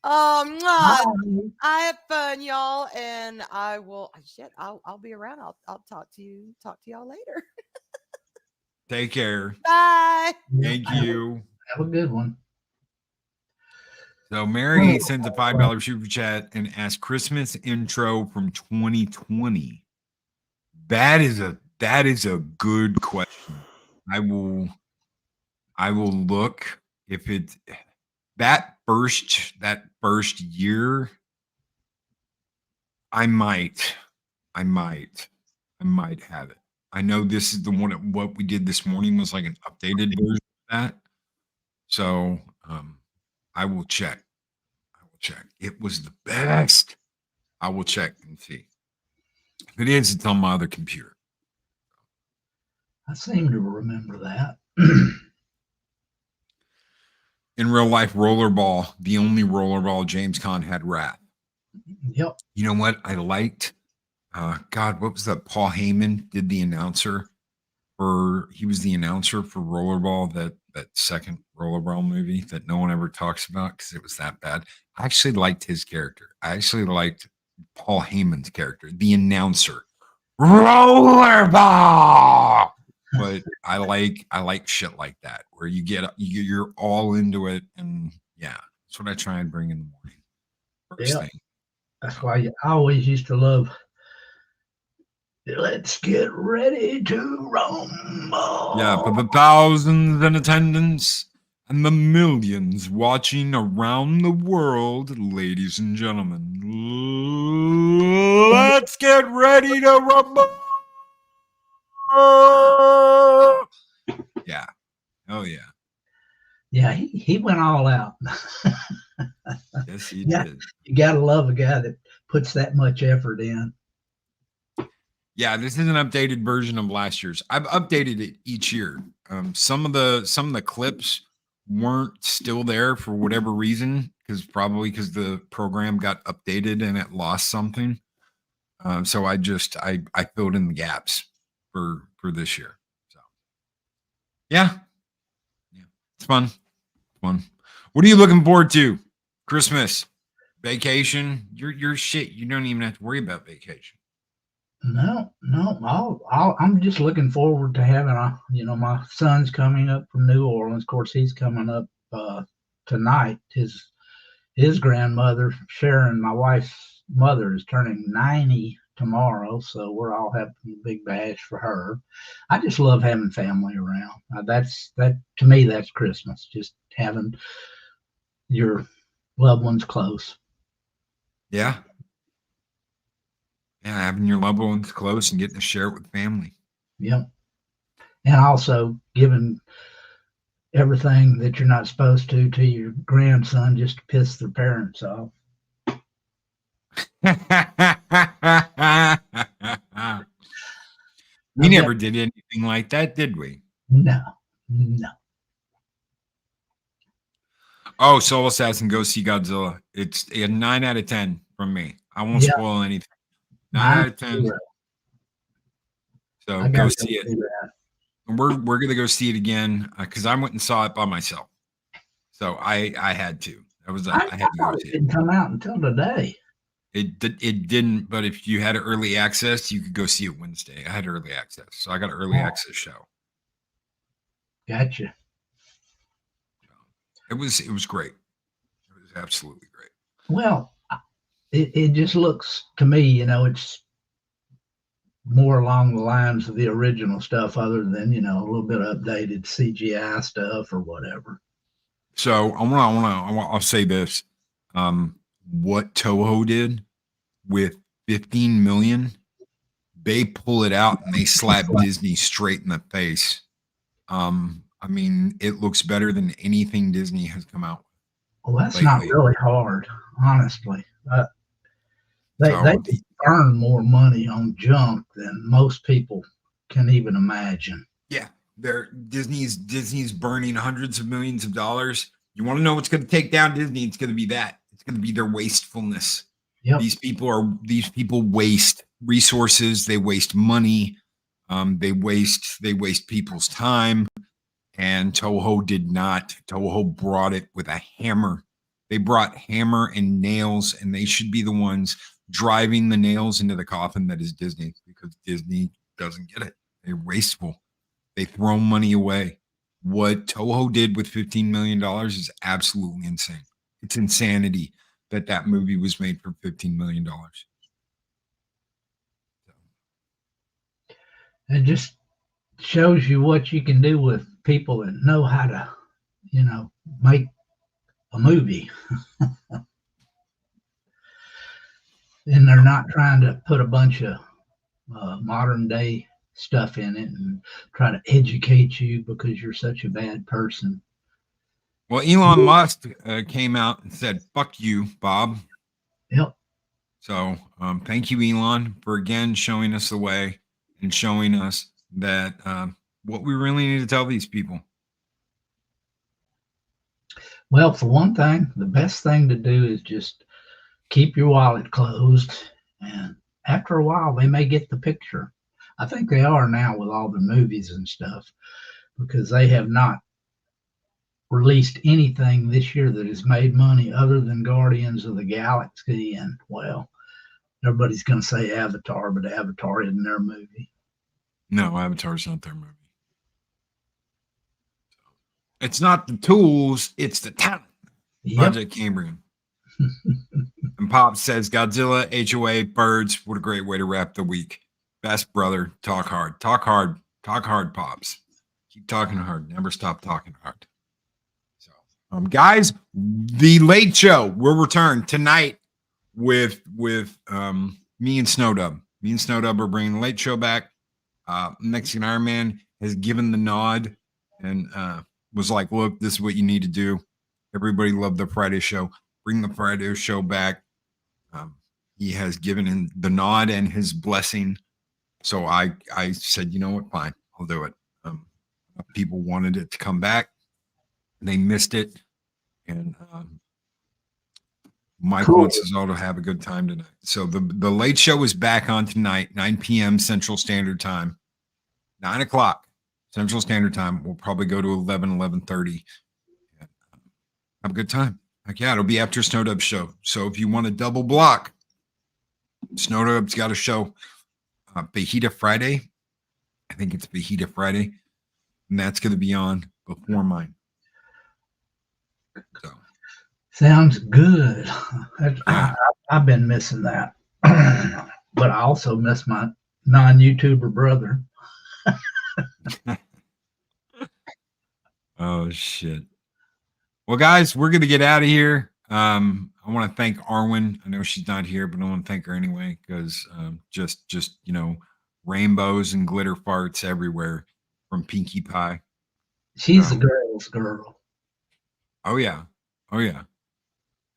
Mwah. I had fun, y'all, and I will. Shit, I'll be around. I'll talk to y'all later. Take care. Bye. Thank you. Have a good one. So Mary sends a $5 super chat and asks Christmas intro from 2020. That is a good question. I will look if it's that first year. I might have it. I know this is the one. What we did this morning was like an updated version of that. So I will check. It was the best. I will check and see. If it is, it's on my other computer. I seem to remember that. In real life, rollerball, the only rollerball James Caan had Wrath. Yep. You know what I liked? God, what was that? Paul Heyman did the announcer he was the announcer for Rollerball, that second Rollerball movie that no one ever talks about because it was that bad. I actually liked his character. I actually liked Paul Heyman's character, the announcer. Rollerball. But I like shit like that where you're all into it, and yeah, that's what I try and bring in the morning. First thing. That's why I always used to love. Let's get ready to rumble. Yeah, but the thousands in attendance and the millions watching around the world, ladies and gentlemen, let's get ready to rumble. Yeah. Oh, yeah. Yeah, he went all out. Yes, he Yeah. did. You got to love a guy that puts that much effort in. Yeah, this is an updated version of last year's. I've updated it each year. Some of the clips weren't still there for whatever reason, probably because the program got updated and it lost something. So I filled in the gaps for this year. So yeah, it's fun. What are you looking forward to? Christmas, vacation. You're shit. You don't even have to worry about vacation. No, I'm just looking forward to having my son's coming up from New Orleans. Of course, he's coming up tonight. His grandmother, Sharon, my wife's mother, is turning 90 tomorrow, so we're all having a big bash for her. I just love having family around. That to me, that's Christmas. Just having your loved ones close. Yeah. Yeah, having your loved ones close and getting to share it with family. Yep. And also giving everything that you're not supposed to your grandson just to piss their parents off. We never did anything like that, did we? No. Oh, Soul Assassin, go see Godzilla. It's a 9 out of 10 from me. I won't spoil anything. 9 out of 10. So go see it. And we're gonna go see it again because I went and saw it by myself. So I had to. I had to go see it. It didn't come out until today. It didn't, but if you had early access, you could go see it Wednesday. I had early access, so I got an early access show. Gotcha. It was great. It was absolutely great. Well, it just looks to me, it's more along the lines of the original stuff, other than a little bit of updated CGI stuff or whatever. So I'll say this: what Toho did with 15 million, they pull it out and they slap Disney straight in the face. I mean, it looks better than anything Disney has come out with. Well, that's lately. Not really hard, honestly. They earn more money on junk than most people can even imagine. Yeah, Disney's burning hundreds of millions of dollars. You want to know what's going to take down Disney? It's going to be that. It's going to be their wastefulness. Yep. These people waste resources. They waste money. They waste people's time, and Toho did not. Toho brought it with a hammer. They brought hammer and nails, and they should be the ones driving the nails into the coffin that is Disney, because Disney doesn't get it. They're wasteful. They throw money away. What Toho did with $15 million is absolutely insane. It's insanity that movie was made for $15 million. It just shows you what you can do with people that know how to, make a movie. And they're not trying to put a bunch of modern day stuff in it and try to educate you because you're such a bad person. Well, Elon Musk came out and said, "Fuck you, Bob." Yep. So thank you, Elon, for again showing us the way and showing us that what we really need to tell these people. Well, for one thing, the best thing to do is just keep your wallet closed. And after a while, they may get the picture. I think they are now with all the movies and stuff, because they have not released anything this year that has made money other than Guardians of the Galaxy. And, well, everybody's going to say Avatar, but Avatar isn't their movie. No, Avatar's not their movie. It's not the tools, it's the talent. Yep. Project Cambrian. And Pop says, Godzilla, HOA, birds. What a great way to wrap the week. Best brother, talk hard. Talk hard. Talk hard, Pops. Keep talking hard. Never stop talking hard. So, guys, the Late Show will return tonight with me and Snowdub. Me and Snowdub are bringing the Late Show back. Mexican Iron Man has given the nod and was like, look, this is what you need to do. Everybody loved the Friday show. Bring the Friday show back. He has given in the nod and his blessing. So I said, you know what? Fine, I'll do it. People wanted it to come back. They missed it. And Mike wants us all to have a good time tonight. So the Late Show is back on tonight, 9 p.m. Central Standard Time. 9 o'clock Central Standard Time. We'll probably go to 11:30. Have a good time. Heck yeah, it'll be after Snowdub's show. So if you want a double block, Snowdub's got a show, Fajita Friday. I think it's Fajita Friday. And that's going to be on before mine. So. Sounds good. I've been missing that. But I also miss my non-YouTuber brother. Oh, shit. Well, guys, we're going to get out of here. I want to thank Arwen. I know she's not here, but I want to thank her anyway, because just rainbows and glitter farts everywhere from Pinkie Pie. She's a girl's girl. Oh, yeah. Oh, yeah.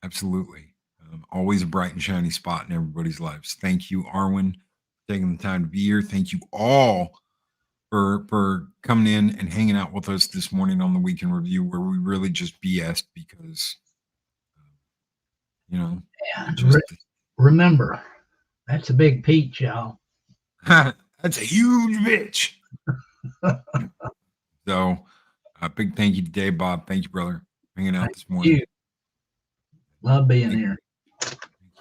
Absolutely. Always a bright and shiny spot in everybody's lives. Thank you, Arwen, for taking the time to be here. Thank you all for coming in and hanging out with us this morning on the Weekend Review, where we really just BS'd because, Yeah, remember, that's a big peach, y'all. That's a huge bitch. So, a big thank you to Dave, Bob. Thank you, brother, for hanging out this morning. Love being here.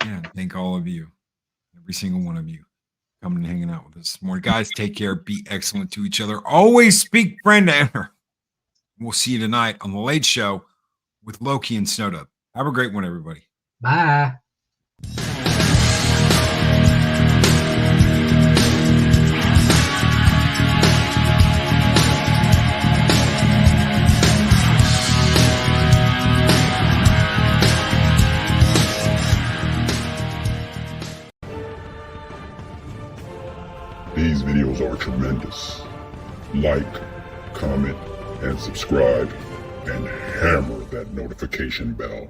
Yeah, thank all of you, every single one of you, coming and hanging out with us this morning. Guys, take care. Be excellent to each other. Always speak friend to enter. We'll see you tonight on The Late Show with Loki and Snowdub. Have a great one, everybody. Bye. These videos are tremendous. Like, comment, and subscribe, and hammer that notification bell.